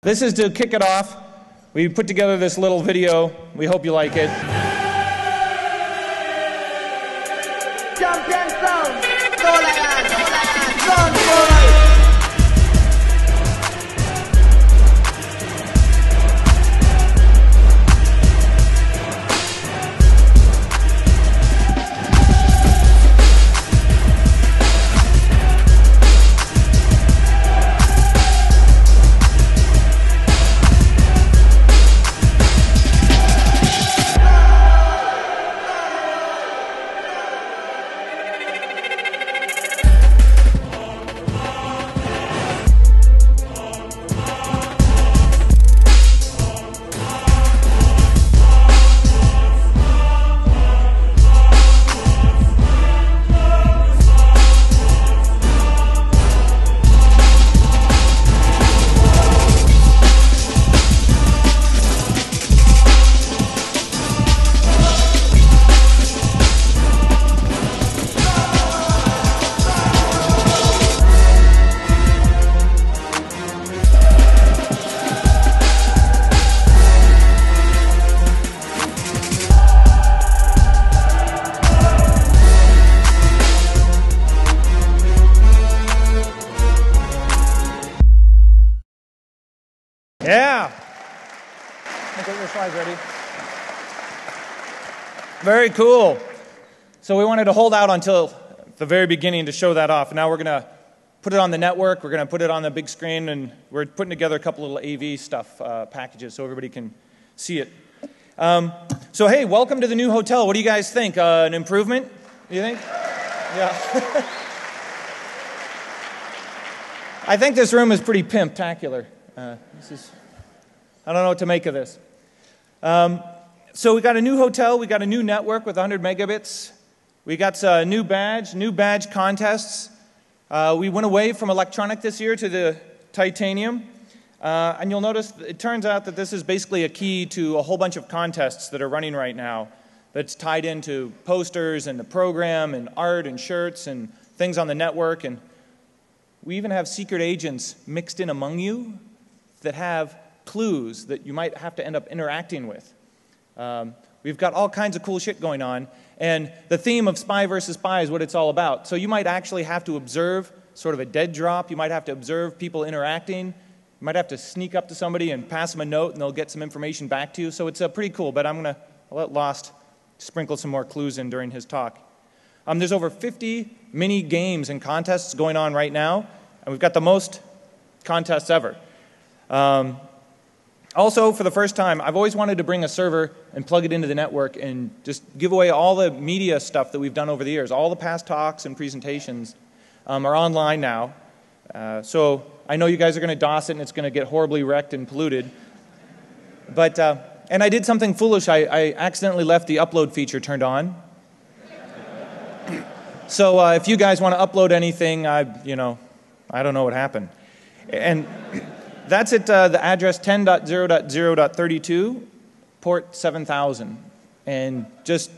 This is to kick it off. We put together this little video. We hope you like it. Champion sound, sound boy. Yeah. Get your slides ready. Very cool. So we wanted to hold out until the very beginning to show that off. Now we're going to put it on the network. We're going to put it on the big screen, and we're putting together a couple little AV stuff packages so everybody can see it. So hey, welcome to the new hotel. What do you guys think? An improvement? You think? Yeah. I think this room is pretty pimptacular. I don't know what to make of this. So we got a new hotel, we got a new network with 100 megabits. We got a new badge contests. We went away from electronic this year to the titanium. And you'll notice it turns out that this is basically a key to a whole bunch of contests that are running right now that's tied into posters and the program and art and shirts and things on the network. And we even have secret agents mixed in among you that have clues that you might have to end up interacting with. We've got all kinds of cool shit going on, and the theme of spy versus spy is what it's all about. So you might actually have to observe sort of a dead drop. You might have to observe people interacting. You might have to sneak up to somebody and pass them a note, and they'll get some information back to you. So it's pretty cool, but I'll let Lost sprinkle some more clues in during his talk. There's over 50 mini games and contests going on right now, and we've got the most contests ever. Also, for the first time, I've always wanted to bring a server and plug it into the network and just give away all the media stuff that we've done over the years. All the past talks and presentations are online now. So I know you guys are going to DOS it and it's going to get horribly wrecked and polluted. But, and I did something foolish. I accidentally left the upload feature turned on. So if you guys want to upload anything, I don't know what happened. And that's at the address 10.0.0.32, port 7000. And just,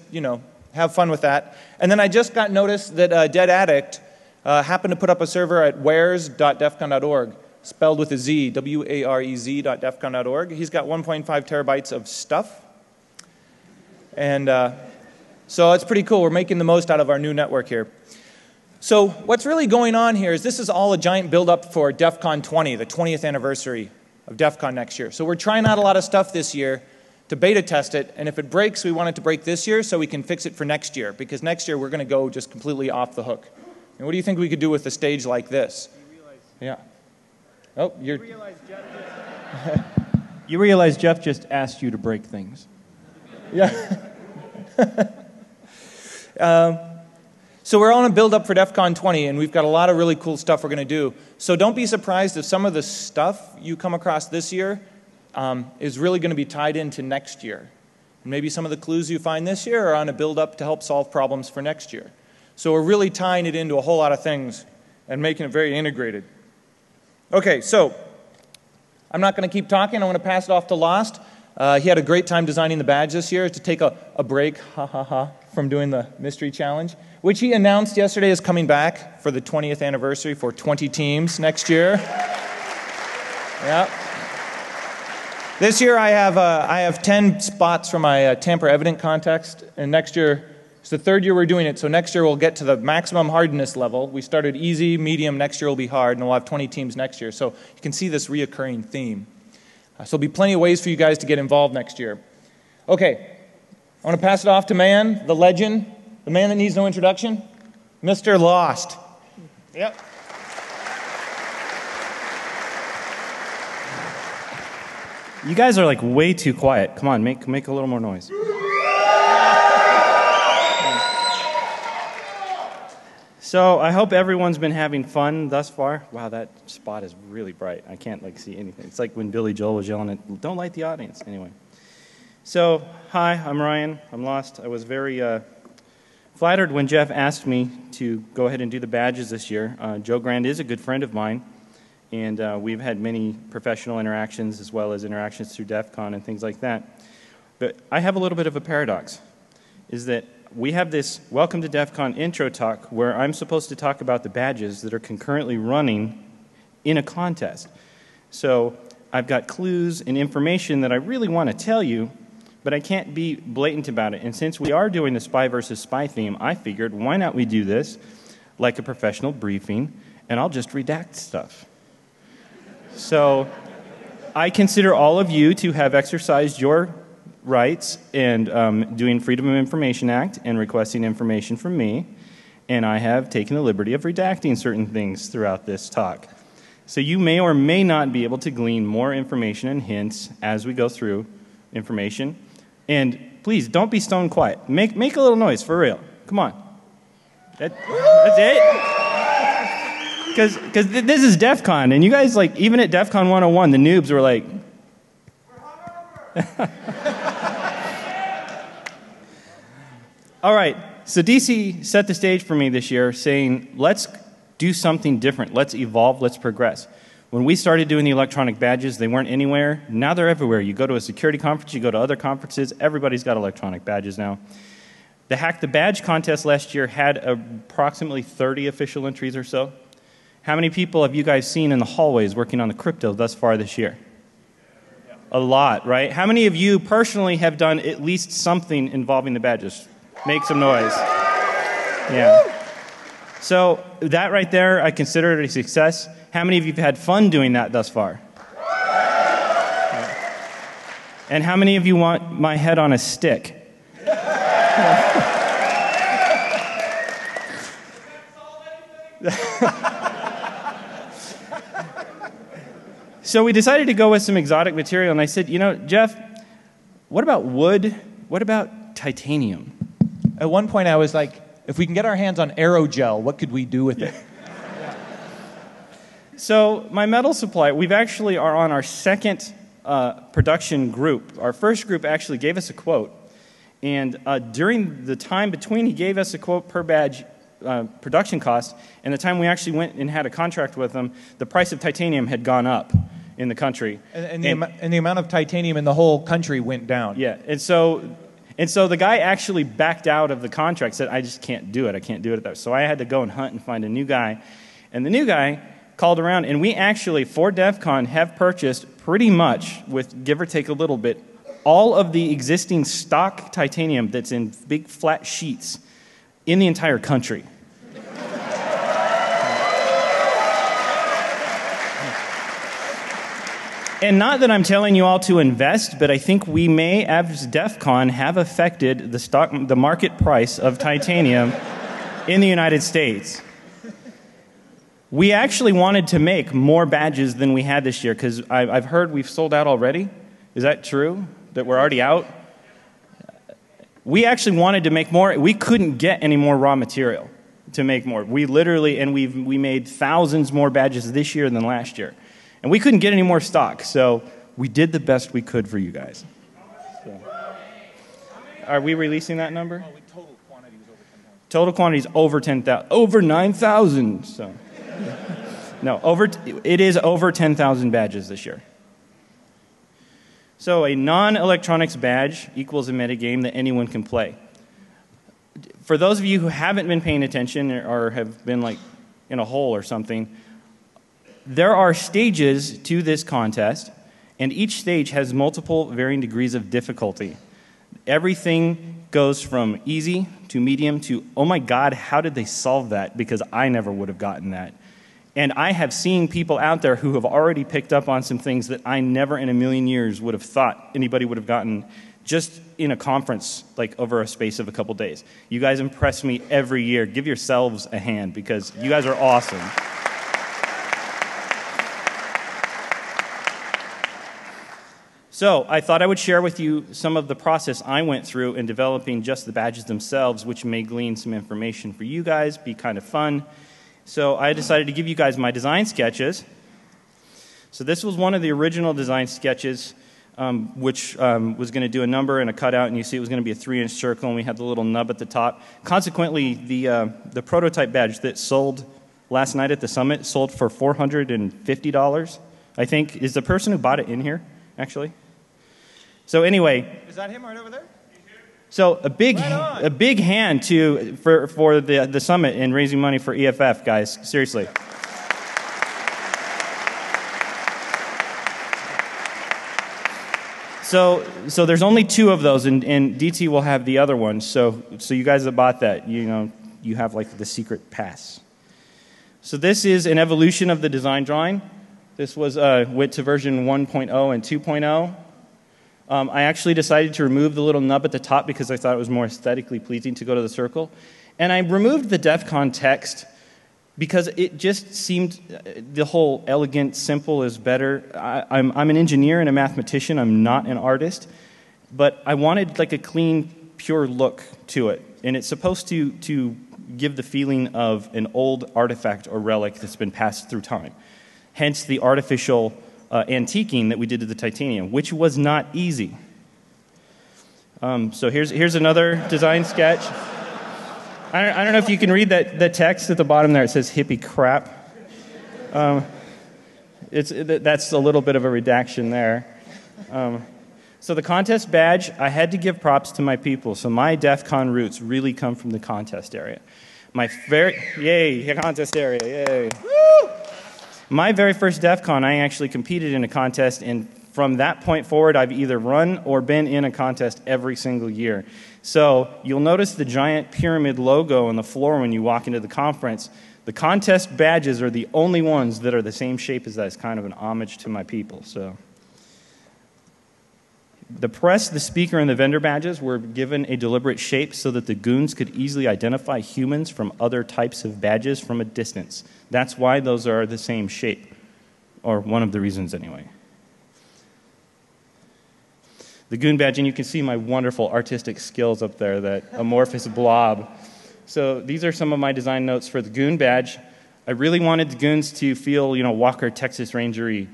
have fun with that. And then I just got notice that Dead Addict happened to put up a server at wares.defcon.org, spelled with a Z, warez.defcon.org. He's got 1.5 terabytes of stuff. And so it's pretty cool. We're making the most out of our new network here. So what's really going on here is this is all a giant build-up for DEFCON 20, the 20th anniversary of DEFCON next year. So we're trying out a lot of stuff this year to beta test it, and if it breaks, we want it to break this year so we can fix it for next year, because next year we're going to go just completely off the hook. And what do you think we could do with a stage like this? Yeah. Oh, you're... You realize Jeff just asked you to break things. Yeah. So we're on a build-up for DEFCON 20, and we've got a lot of really cool stuff we're going to do. So don't be surprised if some of the stuff you come across this year is really going to be tied into next year. And maybe some of the clues you find this year are on a build-up to help solve problems for next year. So we're really tying it into a whole lot of things and making it very integrated. Okay, so I'm not going to keep talking. I want to pass it off to Lost. He had a great time designing the badge this year to take a break, from doing the mystery challenge, which he announced yesterday is coming back for the 20th anniversary for 20 teams next year. Yeah. This year I have 10 spots for my tamper evident contest, and next year, it's the third year we're doing it, so next year we'll get to the maximum hardness level. We started easy, medium, next year will be hard, and we'll have 20 teams next year. So you can see this reoccurring theme. So there'll be plenty of ways for you guys to get involved next year. Okay, I want to pass it off to man, the legend, the man that needs no introduction, Mr. Lost. Yep. You guys are like way too quiet. Come on, make a little more noise. So I hope everyone's been having fun thus far. Wow, that spot is really bright. I can't like see anything. It's like when Billy Joel was yelling at, "Don't light the audience." Anyway. So, hi, I'm Ryan. I'm Lost. I was very flattered when Jeff asked me to go ahead and do the badges this year. Joe Grand is a good friend of mine, and we've had many professional interactions as well as interactions through DEFCON and things like that. But I have a little bit of a paradox, is that we have this Welcome to DEFCON intro talk where I'm supposed to talk about the badges that are concurrently running in a contest. So I've got clues and information that I really want to tell you, but I can't be blatant about it. And since we are doing the spy versus spy theme, I figured why not we do this like a professional briefing, and I'll just redact stuff. So I consider all of you to have exercised your rights and doing Freedom of Information Act and requesting information from me, and I have taken the liberty of redacting certain things throughout this talk. So you may or may not be able to glean more information and hints as we go through information. And please, don't be stone quiet. Make a little noise, for real. Come on. That's it? Because this is DEFCON, and you guys, like, even at DEFCON 101, the noobs were like, all right, so DC set the stage for me this year saying, let's do something different. Let's evolve. Let's progress. When we started doing the electronic badges, they weren't anywhere. Now they're everywhere. You go to a security conference, you go to other conferences, everybody's got electronic badges now. The Hack the Badge contest last year had approximately 30 official entries or so. How many people have you guys seen in the hallways working on the crypto thus far this year? A lot, right? How many of you personally have done at least something involving the badges? Make some noise. Yeah. So that right there, I consider it a success. How many of you have had fun doing that thus far? And how many of you want my head on a stick? So we decided to go with some exotic material, and I said, you know, Jeff, what about wood? What about titanium? At one point I was like, if we can get our hands on aerogel, what could we do with it? So my metal supply, we've actually are on our second production group. Our first group actually gave us a quote, and during the time between he gave us a quote per badge production cost and the time we actually went and had a contract with them, the price of titanium had gone up in the country. And the amount of titanium in the whole country went down. Yeah, and so the guy actually backed out of the contract, said, I just can't do it. I can't do it. So I had to go and hunt and find a new guy. And the new guy called around, and we actually, for DEFCON, have purchased pretty much, with give or take a little bit, all of the existing stock titanium that's in big flat sheets in the entire country. And not that I'm telling you all to invest, but I think we may, as DEFCON, have affected the market price of titanium in the United States. We actually wanted to make more badges than we had this year, because I've heard we've sold out already. Is that true? That we're already out? We actually wanted to make more. We couldn't get any more raw material to make more. We literally, and we made thousands more badges this year than last year. And we couldn't get any more stock, so we did the best we could for you guys. So. Are we releasing that number? Oh, total quantity was over 10,000. Total quantity is over 10,000. Over 9,000. So. No, it is over 10,000 badges this year. So a non-electronics badge equals a metagame that anyone can play. For those of you who haven't been paying attention or have been like in a hole or something, there are stages to this contest, And each stage has multiple varying degrees of difficulty. Everything goes from easy to medium to, oh my God, how did they solve that? Because I never would have gotten that. And I have seen people out there who have already picked up on some things that I never in a million years would have thought anybody would have gotten just in a conference, like over a space of a couple days. You guys impress me every year. Give yourselves a hand because you guys are awesome. So I thought I would share with you some of the process I went through in developing just the badges themselves, which may glean some information for you guys, be kind of fun. So I decided to give you guys my design sketches. So this was one of the original design sketches, which was going to do a number and a cutout, and you see it was going to be a 3-inch circle, and we had the little nub at the top. Consequently, the prototype badge that sold last night at the summit sold for $450, I think. Is the person who bought it in here, actually? So anyway. Is that him right over there? So a big hand for the summit and raising money for EFF, guys. Seriously. So there's only 2 of those, and DT will have the other one. So you guys that bought that, you have like the secret pass. So this is an evolution of the design drawing. This was went to version 1.0 and 2.0. I actually decided to remove the little nub at the top because I thought it was more aesthetically pleasing to go to the circle. And I removed the DEFCON text because it just seemed the whole elegant, simple is better. I'm an engineer and a mathematician. I'm not an artist. But I wanted like a clean, pure look to it. And it's supposed to give the feeling of an old artifact or relic that's been passed through time. Hence the artificial antiquing that we did to the titanium, which was not easy. So here's another design sketch. I don't know if you can read the text at the bottom there. It says hippie crap. That's a little bit of a redaction there. So the contest badge, I had to give props to my people. So my DEFCON roots really come from the contest area. Yay, contest area, yay. Woo! My very first DEFCON, I actually competed in a contest, and from that point forward, I've either run or been in a contest every single year. So you'll notice the giant pyramid logo on the floor when you walk into the conference. The contest badges are the only ones that are the same shape as that. It's kind of an homage to my people. So the press, the speaker, and the vendor badges were given a deliberate shape so that the goons could easily identify humans from other types of badges from a distance. That's why those are the same shape, or one of the reasons anyway. The goon badge, and you can see my wonderful artistic skills up there, that amorphous blob. So these are some of my design notes for the goon badge. I really wanted the goons to feel, Walker, Texas Ranger-y,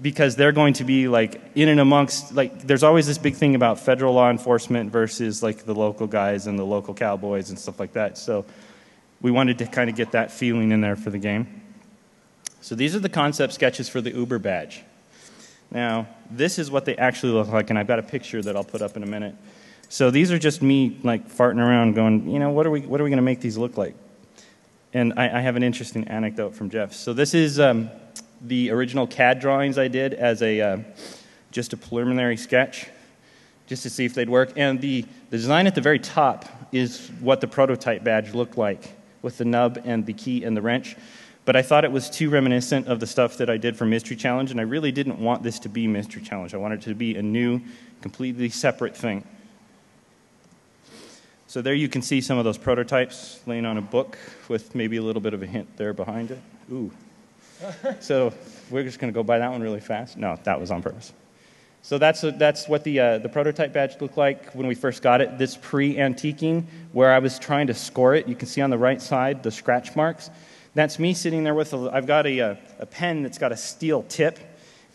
because they're going to be like in and amongst, like there's always this big thing about federal law enforcement versus like the local guys and the local cowboys and stuff like that. So we wanted to kind of get that feeling in there for the game. So these are the concept sketches for the Uber badge. Now, this is what they actually look like, and I've got a picture that I'll put up in a minute. So these are just me like farting around going, what are we going to make these look like? And I have an interesting anecdote from Jeff. So this is the original CAD drawings I did as just a preliminary sketch, just to see if they'd work. And the design at the very top is what the prototype badge looked like, with the nub and the key and the wrench. But I thought it was too reminiscent of the stuff that I did for Mystery Challenge, and I really didn't want this to be Mystery Challenge. I wanted it to be a new, completely separate thing. So there you can see some of those prototypes laying on a book with maybe a little bit of a hint there behind it. Ooh. So we're just going to go by that one really fast. No, that was on purpose. So that's what the prototype badge looked like when we first got it. This pre-antiquing, where I was trying to score it, you can see on the right side the scratch marks. That's me sitting there with I've got a pen that's got a steel tip,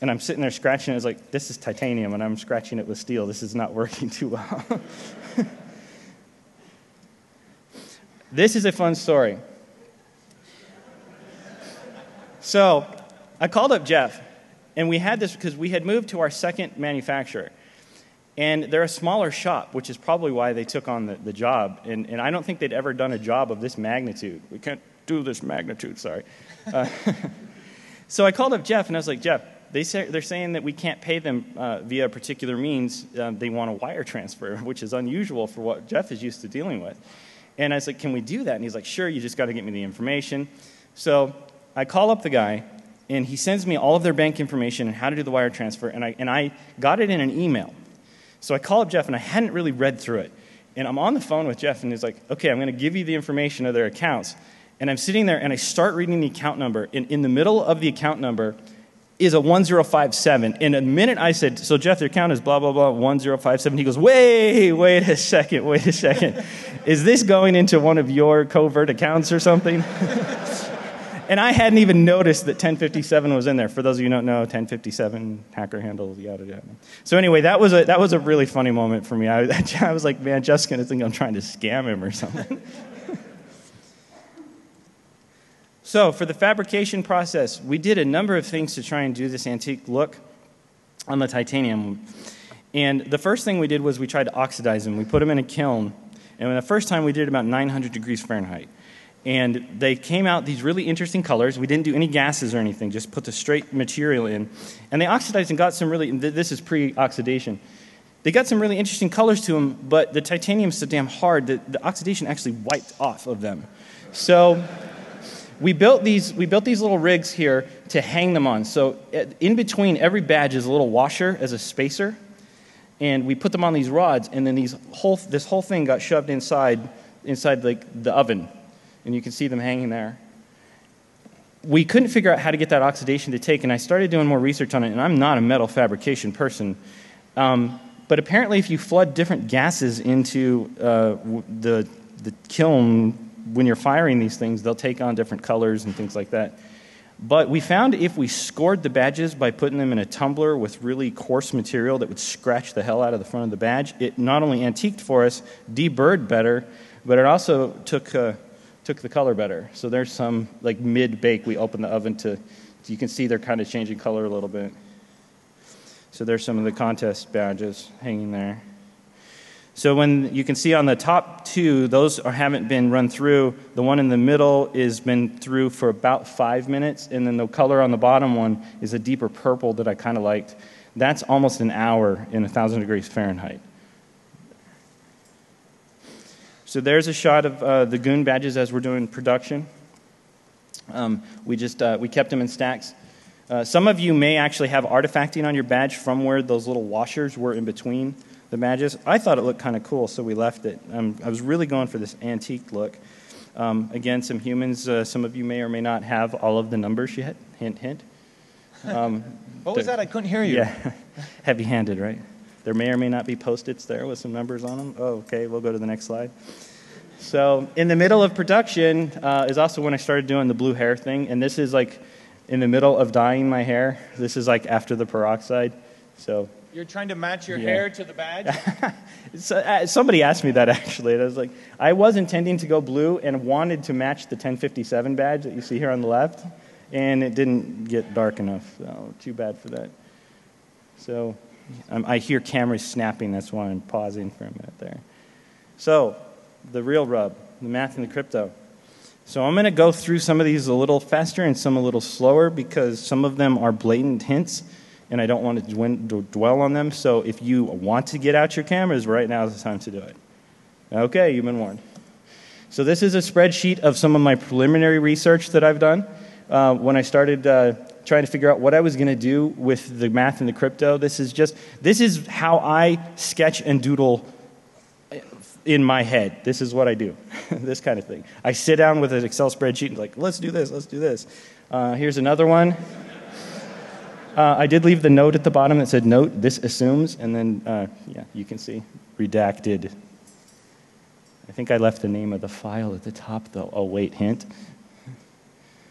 and I'm sitting there scratching it. It's like, this is titanium, and I'm scratching it with steel. This is not working too well. This is a fun story. So I called up Jeff, and we had this because we had moved to our second manufacturer. And they're a smaller shop, which is probably why they took on the job. And I don't think they'd ever done a job of this magnitude. We can't do this magnitude, sorry. So I called up Jeff, and I was like, Jeff, they're saying that we can't pay them via a particular means. They want a wire transfer, which is unusual for what Jeff is used to dealing with. And I was like, can we do that? And he's like, sure, you just got to get me the information. So I call up the guy, and he sends me all of their bank information and how to do the wire transfer, and I got it in an email. So I call up Jeff, and I hadn't really read through it. And I'm on the phone with Jeff, and he's like, okay, I'm going to give you the information of their accounts. And I'm sitting there, and I start reading the account number. And in the middle of the account number is a 1057. And the minute I said, so Jeff, your account is blah, blah, blah, 1057, he goes, wait a second. Is this going into one of your covert accounts or something? And I hadn't even noticed that 1057 was in there. For those of you who don't know, 1057 hacker handle, yada, yada. So anyway, that was a really funny moment for me. I was like, man, Jeff's going to think I'm trying to scam him or something. So for the fabrication process, we did a number of things to try and do this antique look on the titanium. And the first thing we did was we tried to oxidize them. We put them in a kiln. And the first time we did about 900 degrees Fahrenheit. And they came out these really interesting colors. We didn't do any gases or anything, just put the straight material in. And they oxidized and got some really, this is pre-oxidation. They got some really interesting colors to them, but the titanium's so damn hard that the oxidation actually wiped off of them. So we built these little rigs here to hang them on. So in between every badge is a little washer as a spacer, and we put them on these rods, and then this whole thing got shoved inside like the oven, and you can see them hanging there. We couldn't figure out how to get that oxidation to take, and I started doing more research on it, and I'm not a metal fabrication person. But apparently if you flood different gases into the kiln when you're firing these things, they'll take on different colors and things like that. But we found if we scored the badges by putting them in a tumbler with really coarse material that would scratch the hell out of the front of the badge, it not only antiqued for us, deburred better, but it also took the color better. So there's some, like mid-bake, we open the oven to, you can see they're kind of changing color a little bit. So there's some of the contest badges hanging there. So when you can see on the top two, those haven't been run through. The one in the middle has been through for about 5 minutes, and then the color on the bottom one is a deeper purple that I kind of liked. That's almost an hour in 1,000 degrees Fahrenheit. So there's a shot of the goon badges as we're doing production. We kept them in stacks. Some of you may actually have artifacting on your badge from where those little washers were in between the badges. I thought it looked kind of cool, so we left it. I was really going for this antique look. Again, some humans, some of you may or may not have all of the numbers yet. Hint, hint. What was that? I couldn't hear you. Yeah, heavy-handed, right? There may or may not be Post-its there with some numbers on them. Oh, okay, we'll go to the next slide. So in the middle of production is also when I started doing the blue hair thing, and this is like in the middle of dyeing my hair. This is like after the peroxide. So you're trying to match your hair to the badge? Somebody asked me that actually. And I was like, I was intending to go blue and wanted to match the 1057 badge that you see here on the left, and it didn't get dark enough. So too bad for that. So I hear cameras snapping. That's why I'm pausing for a minute there. So the real rub, the math and the crypto. So I'm going to go through some of these a little faster and some a little slower because some of them are blatant hints, and I don't want to dwell on them. So if you want to get out your cameras, right now is the time to do it. Okay, you've been warned. So this is a spreadsheet of some of my preliminary research that I've done. When I started trying to figure out what I was going to do with the math and the crypto, this is how I sketch and doodle in my head. This is what I do, this kind of thing. I sit down with an Excel spreadsheet and like, let's do this, let's do this. Here's another one. I did leave the note at the bottom that said, note, this assumes, and then, yeah, you can see, redacted. I think I left the name of the file at the top, though. Oh, wait, hint.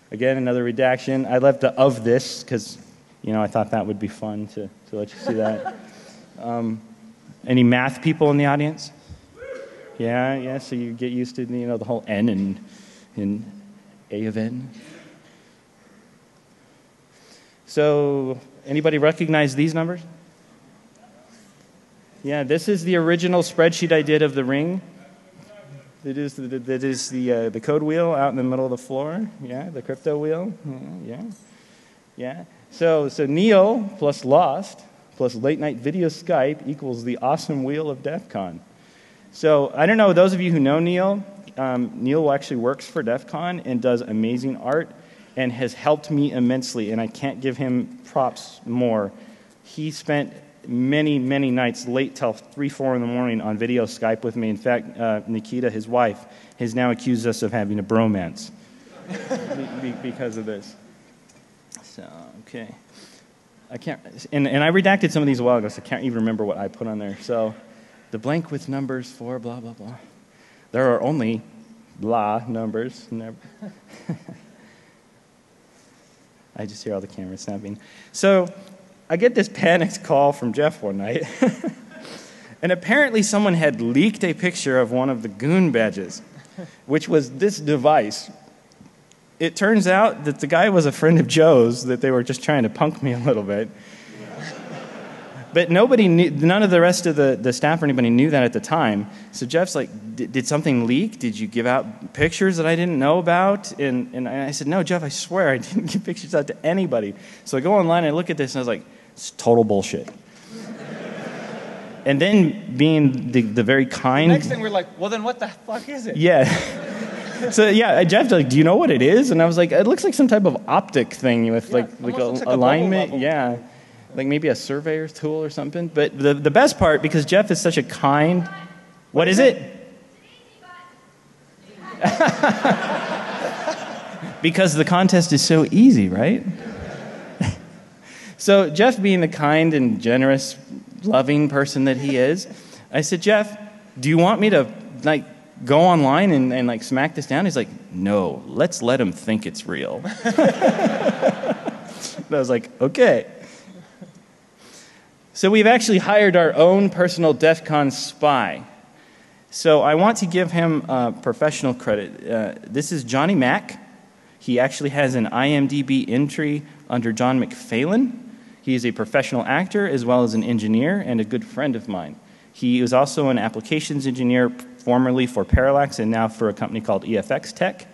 Again, another redaction. I left the of this because, you know, I thought that would be fun to let you see that. Any math people in the audience? Yeah, so you get used to, you know, the whole N in A of N. So, anybody recognize these numbers? Yeah, this is the original spreadsheet I did of the ring. That is the code wheel out in the middle of the floor. Yeah, the crypto wheel. Yeah. So Neil plus Lost plus late night video Skype equals the awesome wheel of DEFCON. So I don't know, those of you who know Neil, Neil actually works for DEFCON and does amazing art and has helped me immensely, and I can't give him props more. He spent many, many nights late till 3, 4 in the morning on video Skype with me. In fact, Nikita, his wife, has now accused us of having a bromance because of this. So, okay. I can't, and I redacted some of these a while ago, so I can't even remember what I put on there. So, the blank with numbers for blah, blah, blah. There are only blah numbers. Never. I just hear all the cameras snapping. So, I get this panicked call from Jeff one night. And apparently someone had leaked a picture of one of the goon badges, which was this device. It turns out that the guy was a friend of Joe's, that they were just trying to punk me a little bit. But nobody knew, none of the rest of the staff or anybody knew that at the time. So Jeff's like, did something leak? Did you give out pictures that I didn't know about? And I said, no, Jeff, I swear I didn't give pictures out to anybody. So I go online and I look at this and I was like, it's total bullshit. And then being the very kind... The next thing we're like, well then what the fuck is it? Yeah. So yeah, Jeff's like, do you know what it is? And I was like, it looks like some type of optic thing with like alignment. Yeah, like maybe a surveyor's tool or something. But the best part, because Jeff is such a kind... What is it? Because the contest is so easy, right? So Jeff, being the kind and generous, loving person that he is, I said, Jeff, do you want me to like go online and like smack this down? He's like, no, let's let him think it's real. And I was like, okay. So we've actually hired our own personal DEFCON spy. So I want to give him professional credit. This is Johnny Mack. He actually has an IMDb entry under John McPhalen. He is a professional actor as well as an engineer and a good friend of mine. He is also an applications engineer, formerly for Parallax and now for a company called EFX Tech.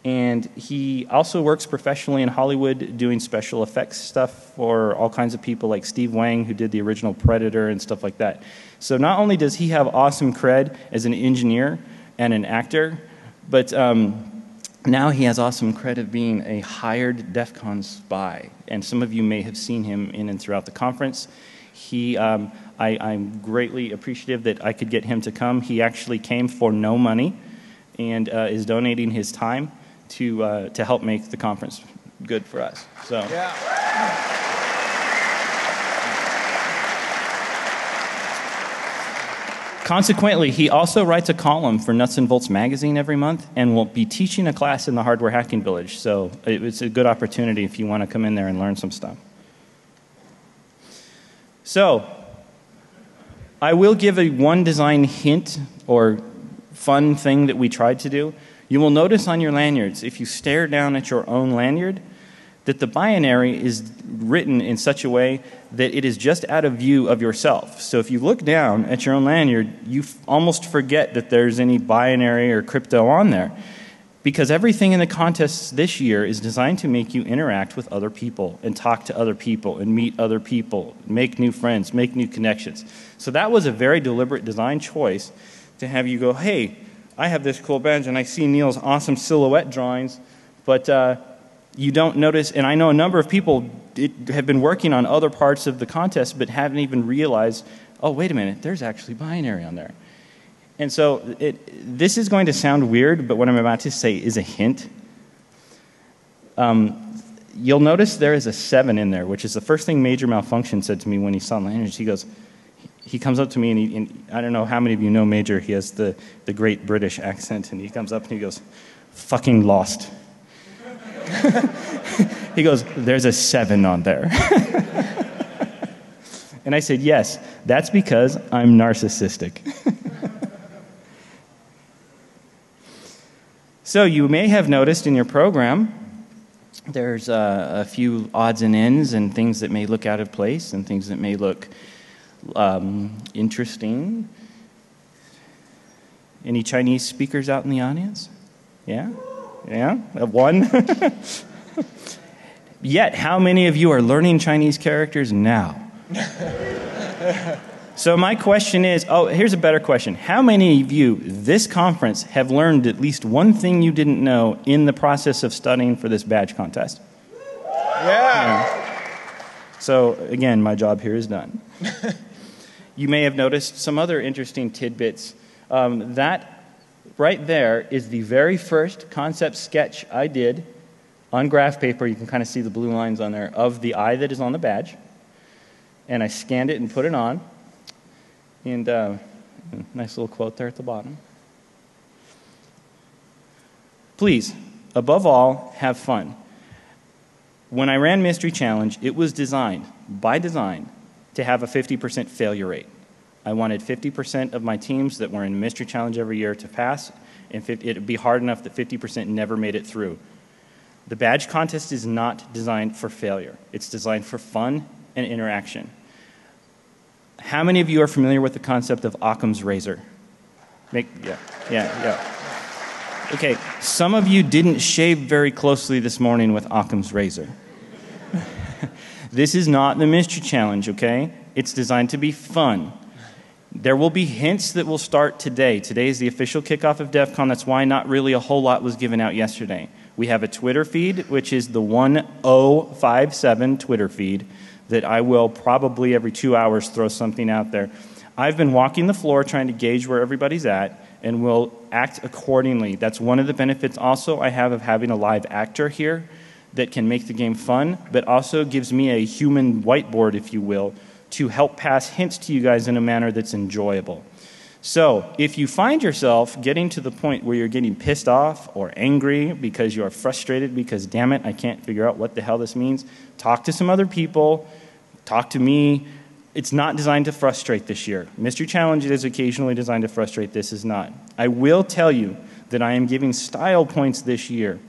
And he also works professionally in Hollywood doing special effects stuff for all kinds of people like Steve Wang, who did the original Predator and stuff like that. So not only does he have awesome cred as an engineer and an actor, but now he has awesome cred of being a hired DEFCON spy. And some of you may have seen him in and throughout the conference. I'm greatly appreciative that I could get him to come. He actually came for no money and is donating his time to help make the conference good for us. So. Yeah. Consequently, he also writes a column for Nuts and Bolts magazine every month and will be teaching a class in the Hardware Hacking Village. So it's a good opportunity if you want to come in there and learn some stuff. So I will give a one design hint or fun thing that we tried to do. You will notice on your lanyards, if you stare down at your own lanyard, that the binary is written in such a way that it is just out of view of yourself. So if you look down at your own lanyard, you almost forget that there's any binary or crypto on there. Because everything in the contests this year is designed to make you interact with other people and talk to other people and meet other people, make new friends, make new connections. So that was a very deliberate design choice to have you go, hey, I have this cool badge and I see Neil's awesome silhouette drawings, but you don't notice, and I know a number of people have been working on other parts of the contest but haven't even realized, oh, wait a minute, there's actually binary on there. And so this is going to sound weird, but what I'm about to say is a hint. You'll notice there is a 7 in there, which is the first thing Major Malfunction said to me when he saw lanyards. He comes up to me, and I don't know how many of you know Major. He has the great British accent, and he comes up and he goes, fucking lost. He goes, there's a 7 on there. And I said, yes, that's because I'm narcissistic. So you may have noticed in your program there's a few odds and ends and things that may look out of place and things that may look interesting. Any Chinese speakers out in the audience? Yeah? Yeah? One? Yet, how many of you are learning Chinese characters now? So my question is, here's a better question. How many of you, this conference, have learned at least one thing you didn't know in the process of studying for this badge contest? Yeah. So, again, my job here is done. You may have noticed some other interesting tidbits. That right there is the very first concept sketch I did on graph paper. You can kind of see the blue lines on there of the eye that is on the badge. And I scanned it and put it on. And nice little quote there at the bottom. Please, above all, have fun. When I ran Mystery Challenge, it was designed, by design, to have a 50% failure rate. I wanted 50% of my teams that were in Mystery Challenge every year to pass, and it would be hard enough that 50% never made it through. The badge contest is not designed for failure. It's designed for fun and interaction. How many of you are familiar with the concept of Occam's razor? Yeah. Okay, some of you didn't shave very closely this morning with Occam's razor. This is not the Mystery Challenge, okay? It's designed to be fun. There will be hints that will start today. Today is the official kickoff of DEFCON. That's why not really a whole lot was given out yesterday. We have a Twitter feed, which is the 1057 Twitter feed, that I will probably every 2 hours throw something out there. I've been walking the floor trying to gauge where everybody's at, and will act accordingly. That's one of the benefits also I have of having a live actor here that can make the game fun, but also gives me a human whiteboard, if you will, to help pass hints to you guys in a manner that's enjoyable. So if you find yourself getting to the point where you're getting pissed off or angry because you are frustrated because, damn it, I can't figure out what the hell this means, talk to some other people, talk to me. It's not designed to frustrate this year. Mystery Challenge is occasionally designed to frustrate. This is not. I will tell you that I am giving style points this year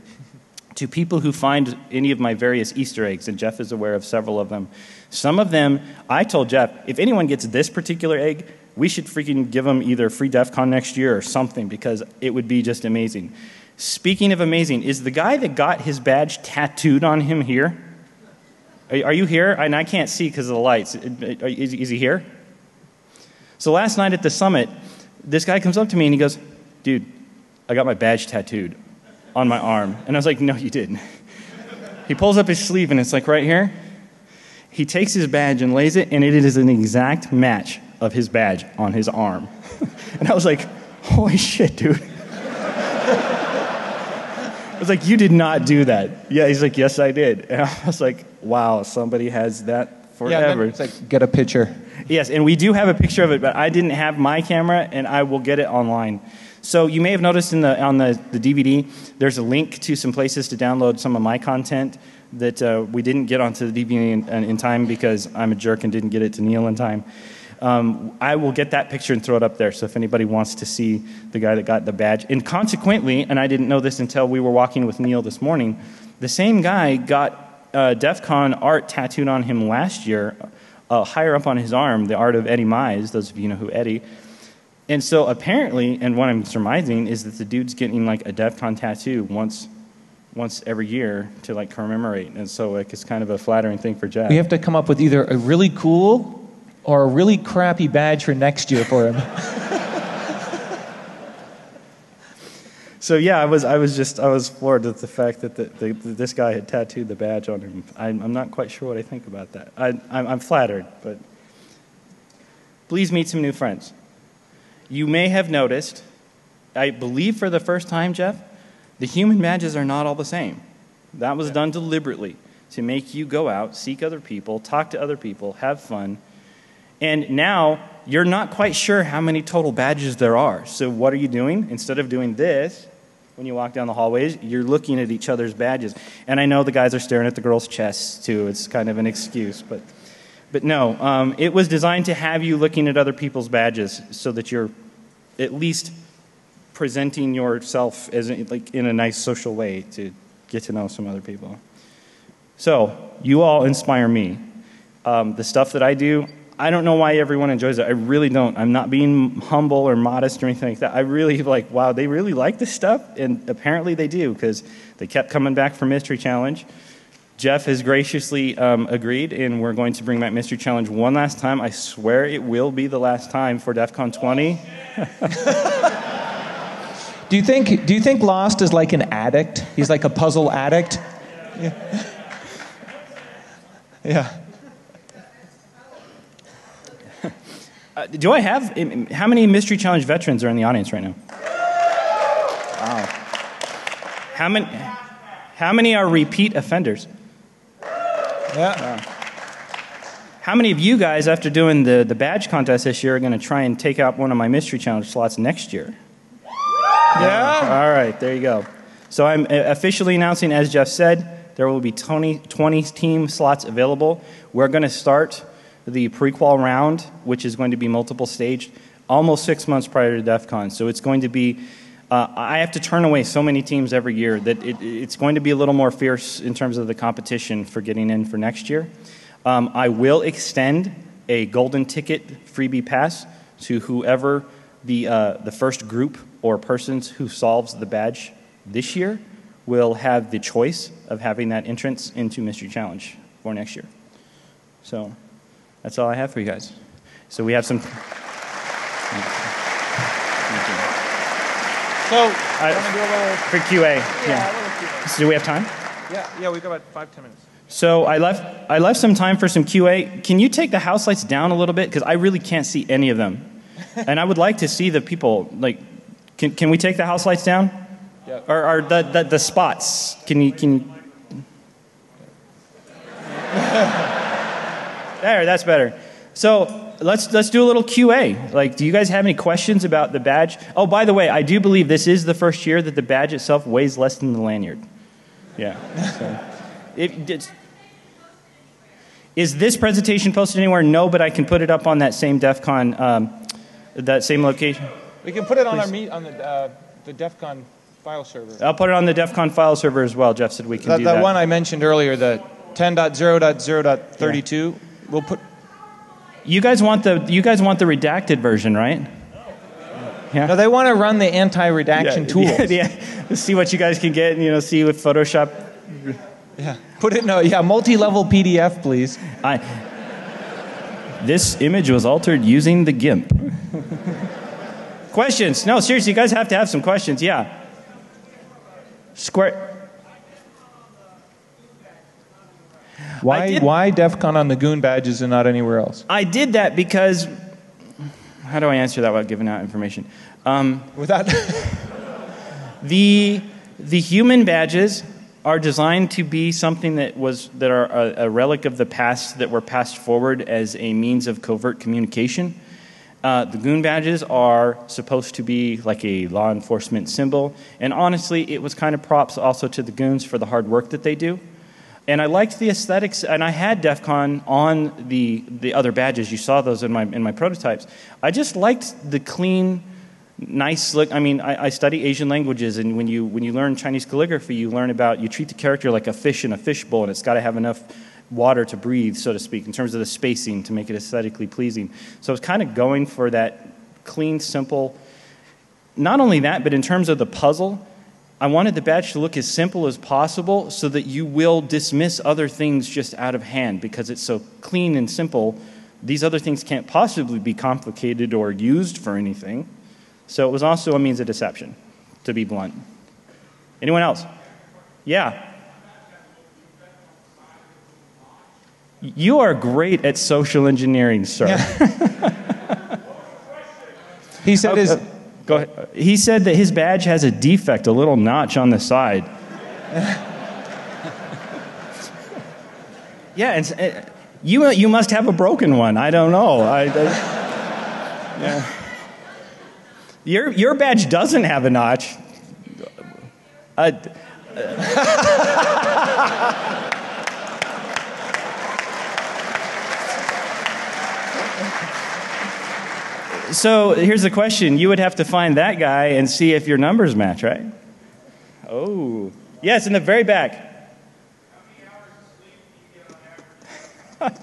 to people who find any of my various Easter eggs, and Jeff is aware of several of them. Some of them, I told Jeff, if anyone gets this particular egg, we should freaking give them either free DEFCON next year or something, because it would be just amazing. Speaking of amazing, is the guy that got his badge tattooed on him here? Are you here? And I can't see because of the lights. Is he here? So last night at the summit, this guy comes up to me and he goes, dude, I got my badge tattooed on my arm. And I was like, no, you didn't. He pulls up his sleeve and it's like right here. He takes his badge and lays it, and it is an exact match of his badge on his arm. And I was like, holy shit, dude. I was like, you did not do that. Yeah, he's like, yes, I did. And I was like, wow, somebody has that forever. Yeah, it's like, get a picture. Yes, and we do have a picture of it, but I didn't have my camera, and I will get it online. So you may have noticed on the DVD, there's a link to some places to download some of my content that we didn't get onto the DVD in time because I'm a jerk and didn't get it to Neil in time. I will get that picture and throw it up there, so if anybody wants to see the guy that got the badge. And consequently, and I didn't know this until we were walking with Neil this morning, the same guy got DEFCON art tattooed on him last year, higher up on his arm, the art of Eddie Mize, those of you know who Eddie. And so apparently, and what I'm surmising, is that the dude's getting like a DEFCON tattoo once every year to like commemorate. And so like it's kind of a flattering thing for Jeff. We have to come up with either a really cool or a really crappy badge for next year for him. So yeah, I was floored at the fact that this guy had tattooed the badge on him. I'm not quite sure what I think about that. I'm flattered, but please meet some new friends. You may have noticed, I believe for the first time, Jeff, the human badges are not all the same. That was done deliberately to make you go out, seek other people, talk to other people, have fun. And now you're not quite sure how many total badges there are. So what are you doing? Instead of doing this, when you walk down the hallways, you're looking at each other's badges. And I know the guys are staring at the girls' chests too. It's kind of an excuse, but no. It was designed to have you looking at other people's badges so that you're at least presenting yourself as like in a nice social way to get to know some other people. So you all inspire me. The stuff that I do, I don't know why everyone enjoys it. I really don't. I'm not being humble or modest or anything like that. I really like, wow, they really like this stuff, and apparently they do, because they kept coming back for Mystery Challenge. Jeff has graciously agreed, and we're going to bring back Mystery Challenge one last time. I swear it will be the last time for DEFCON 20. Do you think Lost is like an addict? He's like a puzzle addict? Yeah. Yeah. Do I have, how many Mystery Challenge veterans are in the audience right now? Wow. How many are repeat offenders? Yeah. How many of you guys, after doing the badge contest this year, are going to try and take out one of my Mystery Challenge slots next year? Yeah. All right, there you go. So I'm officially announcing, as Jeff said, there will be 20 team slots available. We're going to start the pre-qual round, which is going to be multiple staged, almost 6 months prior to DEFCON. So it's going to be, I have to turn away so many teams every year that it's going to be a little more fierce in terms of the competition for getting in for next year. I will extend a golden ticket freebie pass to whoever the first group or persons who solves the badge this year will have the choice of having that entrance into Mystery Challenge for next year. So that's all I have for you guys. So we have some... So, I want to do a little... For QA. Yeah. A little QA. So do we have time? Yeah, we've got about 5-10 minutes. So I left some time for some QA. Can you take the house lights down a little bit? Because I really can't see any of them. And I would like to see the people, like, can we take the house lights down? Yeah. Or the spots? Can you... There, that's better. So let's do a little QA. Like, do you guys have any questions about the badge? Oh, by the way, I do believe this is the first year that the badge itself weighs less than the lanyard. Yeah. So, is this presentation posted anywhere? No, but I can put it up on that same DEFCON, that same location. We can put it on the DEFCON file server. I'll put it on the DEFCON file server as well. Jeff said we can do that. The one I mentioned earlier, the 10.0.0.32. Yeah. We'll put. You guys want the redacted version, right? Yeah. No, they want to run the anti-redaction tools. Yeah. See what you guys can get, and see with Photoshop. Yeah. Put it multi-level PDF, please. This image was altered using the GIMP. Questions? No, seriously, you guys have to have some questions. Yeah. Square. Why DEFCON on the Goon badges and not anywhere else? I did that because... How do I answer that without giving out information? Without... The human badges are designed to be something that are a relic of the past that were passed forward as a means of covert communication. The Goon badges are supposed to be like a law enforcement symbol, and honestly, it was kind of props also to the Goons for the hard work that they do. And I liked the aesthetics, and I had DEFCON on the other badges. You saw those in my prototypes. I just liked the clean, nice look. I mean, I study Asian languages, and when you learn Chinese calligraphy, you treat the character like a fish in a fishbowl, and it's got to have enough water to breathe, so to speak, in terms of the spacing to make it aesthetically pleasing. So I was kind of going for that clean, simple. Not only that, but in terms of the puzzle, I wanted the badge to look as simple as possible so that you will dismiss other things just out of hand because it's so clean and simple. These other things can't possibly be complicated or used for anything. So it was also a means of deception, to be blunt. Anyone else? Yeah. You are great at social engineering, sir. Yeah. He said Go ahead. He said that his badge has a defect, a little notch on the side. Yeah, and you must have a broken one. I don't know. Yeah. Your badge doesn't have a notch. So here's the question. You would have to find that guy and see if your numbers match, right? Oh. Yes, in the very back. At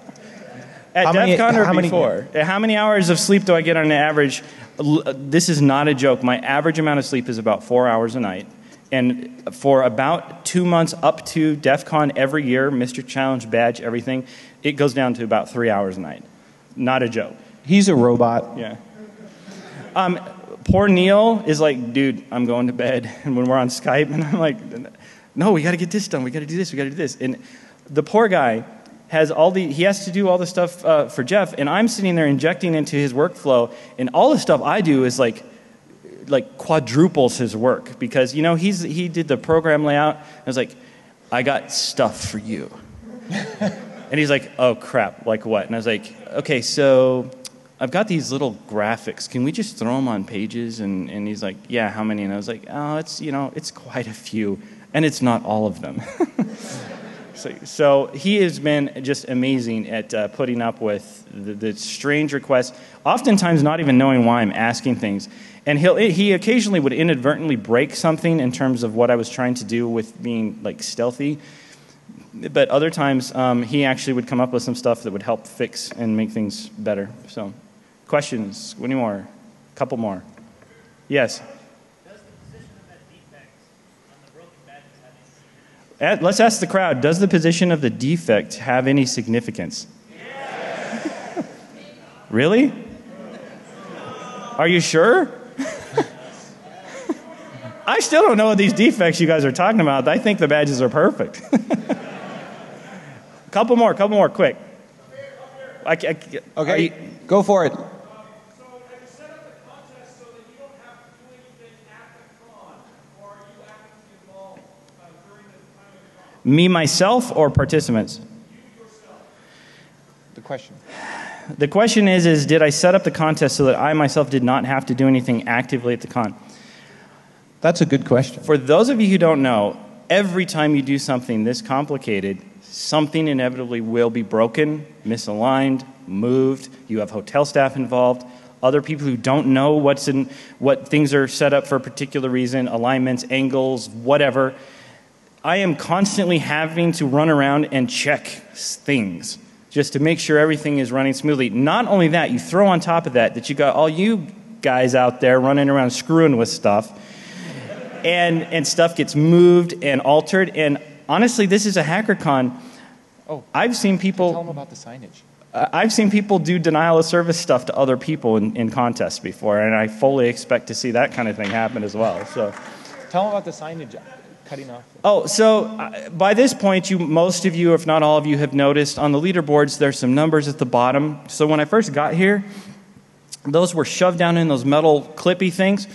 DEFCON or before? How many hours of sleep do I get on an average? This is not a joke. My average amount of sleep is about 4 hours a night. And for about 2 months up to DEFCON every year, Mr. Challenge badge, everything, it goes down to about 3 hours a night. Not a joke. He's a robot. Yeah. Poor Neil is like, dude, I'm going to bed. And when we're on Skype, and I'm like, no, we got to get this done. We got to do this. We got to do this. And the poor guy he has to do all the stuff for Jeff, and I'm sitting there injecting into his workflow, and all the stuff I do is like quadruples his work because, he did the program layout. I was like, I got stuff for you. And he's like, oh, crap, like what? And I was like, okay, so I've got these little graphics. Can we just throw them on pages? And he's like, yeah, how many? And I was like, oh, it's quite a few, and it's not all of them. So he has been just amazing at putting up with the strange requests, oftentimes not even knowing why I'm asking things. And he occasionally would inadvertently break something in terms of what I was trying to do with being like stealthy. But other times he actually would come up with some stuff that would help fix and make things better. So questions? Any more? A couple more. Yes? Let's ask the crowd, does the position of the defect have any significance? Yes. Really? Are you sure? I still don't know what these defects you guys are talking about. I think the badges are perfect. couple more, quick. Okay, go for it. Me, myself, or participants? The question. The question is did I set up the contest so that I myself did not have to do anything actively at the con? That's a good question. For those of you who don't know, every time you do something this complicated, something inevitably will be broken, misaligned, moved. You have hotel staff involved, other people who don't know what things are set up for a particular reason, alignments, angles, whatever. I am constantly having to run around and check things just to make sure everything is running smoothly. Not only that, you throw on top of that you got all you guys out there running around screwing with stuff, and stuff gets moved and altered. And honestly, this is a HackerCon. Oh, I've seen people tell them about the signage. I've seen people do denial of service stuff to other people in contests before, and I fully expect to see that kind of thing happen as well. So, tell them about the signage. Cutting off. Oh, so by this point, most of you, if not all of you, have noticed on the leaderboards there's some numbers at the bottom. So when I first got here, those were shoved down in those metal clippy things,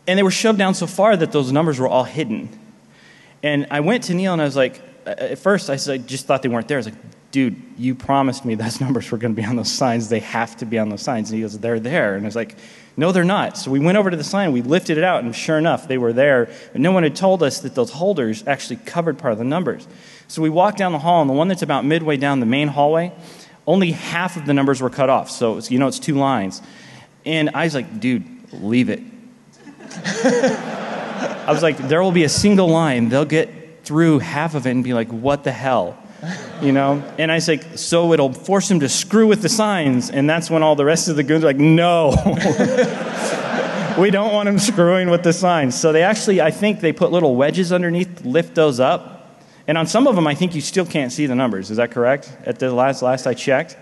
and they were shoved down so far that those numbers were all hidden. And I went to Neil and I was like, at first I just thought they weren't there. I was like, dude, you promised me those numbers were going to be on those signs. They have to be on those signs. And he goes, they're there. And I was like, no, they're not. So we went over to the sign, we lifted it out, and sure enough, they were there. But no one had told us that those holders actually covered part of the numbers. So we walked down the hall, and the one that's about midway down the main hallway, only half of the numbers were cut off. So, it's 2 lines. And I was like, dude, leave it. I was like, there will be a single line. They'll get through half of it and be like, what the hell? And I was like, so it'll force him to screw with the signs. And that's when all the rest of the goons are like, no. We don't want him screwing with the signs. So they actually, I think they put little wedges underneath to lift those up. And on some of them, I think you still can't see the numbers. Is that correct? At the last I checked?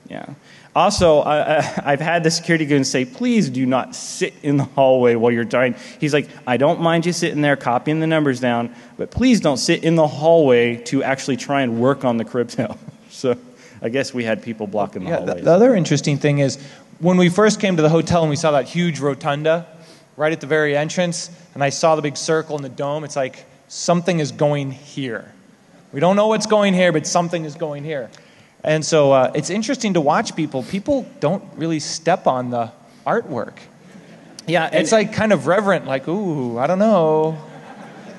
Yeah. Also, I've had the security goon say, please do not sit in the hallway while you're trying. He's like, I don't mind you sitting there copying the numbers down, but please don't sit in the hallway to actually try and work on the crypto. So I guess we had people blocking the hallways. The other interesting thing is, when we first came to the hotel and we saw that huge rotunda right at the very entrance, and I saw the big circle in the dome, it's like, something is going here. We don't know what's going here, but something is going here. And so it's interesting to watch people. People don't really step on the artwork. Yeah, it's like kind of reverent, like, ooh, I don't know.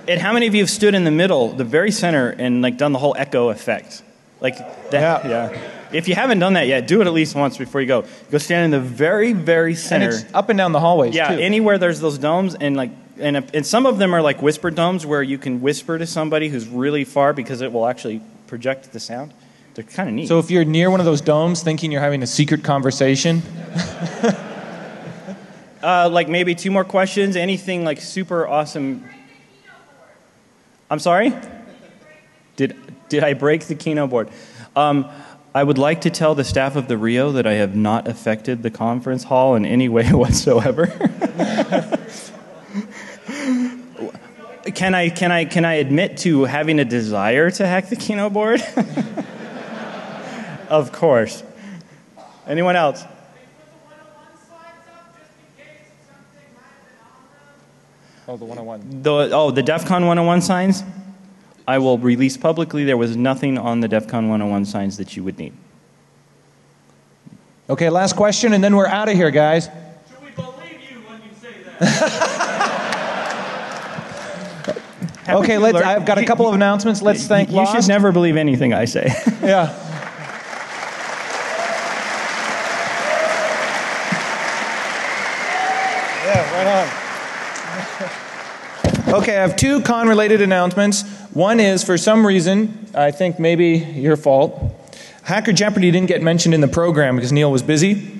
And how many of you have stood in the middle, the very center, and like done the whole echo effect? Like that, yeah. If you haven't done that yet, do it at least once before you go. Go stand in the very, very center. And it's up and down the hallways, too. Yeah, anywhere there's those domes, and some of them are like whisper domes where you can whisper to somebody who's really far because it will actually project the sound. They're kind of neat. So if you're near one of those domes thinking you're having a secret conversation... like maybe 2 more questions, anything like super awesome I'm sorry? Did I break the Keno board? I would like to tell the staff of the Rio that I have not affected the conference hall in any way whatsoever. Can I admit to having a desire to hack the Keno board? Of course. Anyone else? Oh, the 101. The DEFCON 101 signs? I will release publicly there was nothing on the DEFCON 101 signs that you would need. Okay, last question, and then we're out of here, guys. Should we believe you when you say that? Okay, I've got a couple of announcements. Let's thank You Lost. should never believe anything I say. Yeah. Yeah, right on. Okay, I have two con-related announcements. One is, for some reason, I think maybe your fault, Hacker Jeopardy didn't get mentioned in the program because Neil was busy.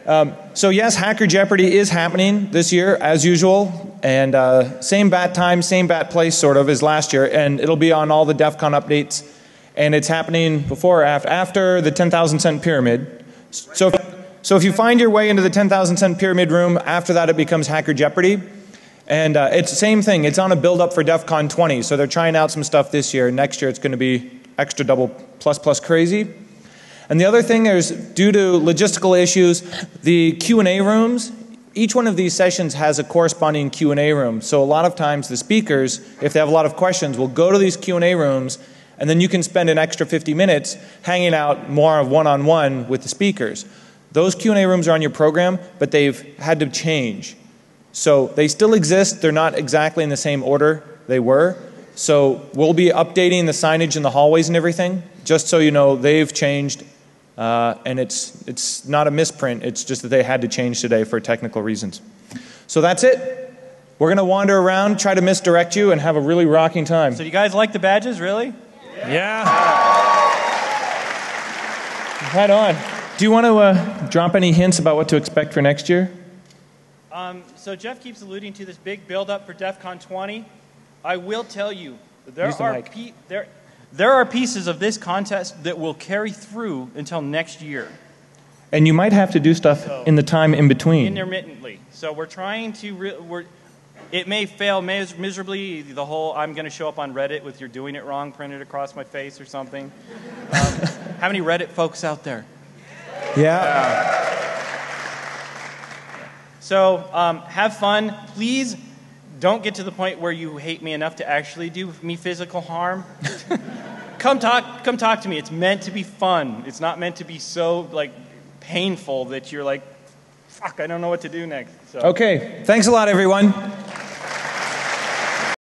So yes, Hacker Jeopardy is happening this year, as usual, and same bat time, same bat place, sort of, as last year, and it'll be on all the DEFCON updates, and it's happening before or after the 10,000 cent pyramid. So if you find your way into the 10,000 cent pyramid room, after that it becomes Hacker Jeopardy. And it's the same thing. It's on a build-up for DEFCON 20. So they're trying out some stuff this year. Next year it's going to be extra double plus crazy. And the other thing is, due to logistical issues, the Q&A rooms, each one of these sessions has a corresponding Q&A room. So a lot of times the speakers, if they have a lot of questions, will go to these Q&A rooms, and then you can spend an extra 50 minutes hanging out more of one-on-one with the speakers. Those Q&A rooms are on your program, but they've had to change. So they still exist. They're not exactly in the same order they were. So we'll be updating the signage in the hallways and everything, just so you know they've changed. And it's not a misprint. It's just that they had to change today for technical reasons. So that's it. We're going to wander around, try to misdirect you, and have a really rocking time. So you guys like the badges, really? Yeah. Right on. Do you want to drop any hints about what to expect for next year? So Jeff keeps alluding to this big build-up for DEFCON 20. I will tell you, there are pieces of this contest that will carry through until next year. And you might have to do stuff in the time in between. Intermittently. So we're trying to... it may fail miserably, the whole I'm going to show up on Reddit with "you're doing it wrong" printed across my face or something. How many Reddit folks out there? Yeah. So have fun. Please don't get to the point where you hate me enough to actually do me physical harm. Come talk to me. It's meant to be fun. It's not meant to be so painful that you're like, fuck, I don't know what to do next. So. Okay. Thanks a lot, everyone.